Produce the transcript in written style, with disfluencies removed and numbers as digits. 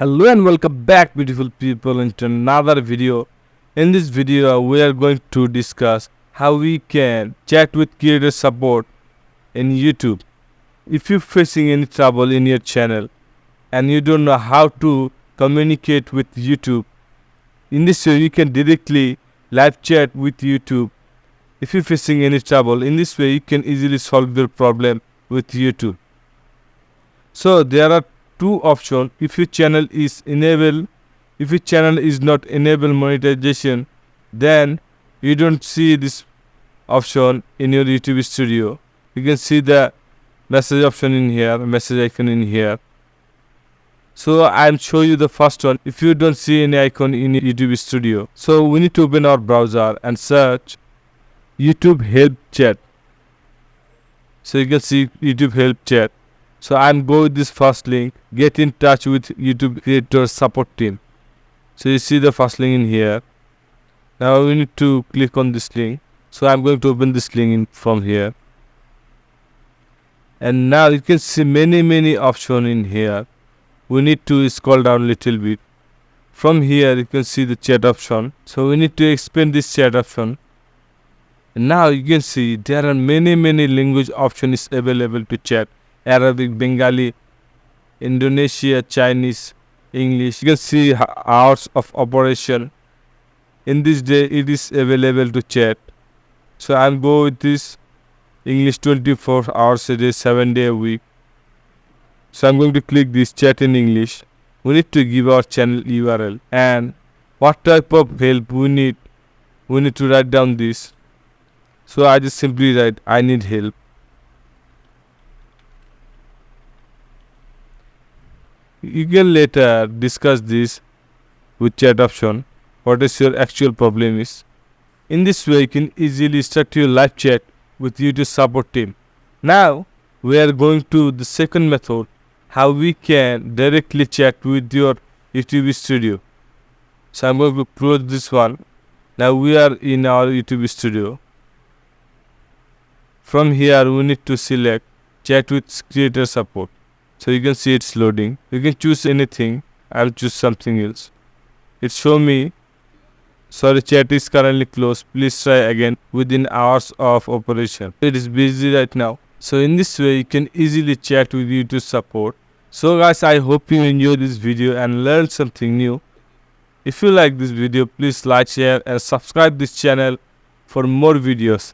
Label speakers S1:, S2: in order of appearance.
S1: Hello and welcome back, beautiful people, into another video. In this video we are going to discuss how we can chat with creator support in YouTube. If you're facing any trouble in your channel and you don't know how to communicate with YouTube, in this way you can directly live chat with YouTube. If you're facing any trouble, in this way you can easily solve your problem with YouTube. So there are two options. If your channel is not enable monetization, then you don't see this option in your YouTube studio. You can see the message option in here, message icon in here. So I'm showing you the first one. If you don't see any icon in YouTube studio, so we need to open our browser and search YouTube help chat. So you can see YouTube help chat. So I'm going with this first link. Get in touch with YouTube creator support team. So you see the first link in here. Now we need to click on this link. So I'm going to open this link from here. And now you can see many options in here. We need to scroll down a little bit. From here you can see the chat option. So we need to expand this chat option. And now you can see there are many language options available to chat. Arabic, Bengali, Indonesia, Chinese, English. You can see hours of operation. In this day it is available to chat. So I'm going with this English 24 hours a day, 7 days a week. So I'm going to click this chat in English. We need to give our channel URL and what type of help we need. We need to write down this. So I just simply write I need help. You can later discuss this with chat option. What is your actual problem is. In this way you can easily start your live chat with YouTube support team. Now we are going to the second method, how we can directly chat with your YouTube studio. So I'm going to close this one. Now we are in our YouTube studio. From here we need to select chat with creator support. So you can see it's loading. You can choose anything. I'll choose something else. It show me, sorry, chat is currently closed. Please try again within hours of operation. It is busy right now. So in this way you can easily chat with YouTube support. So guys, I hope you enjoyed this video and learned something new. If you like this video, please like, share and subscribe this channel for more videos.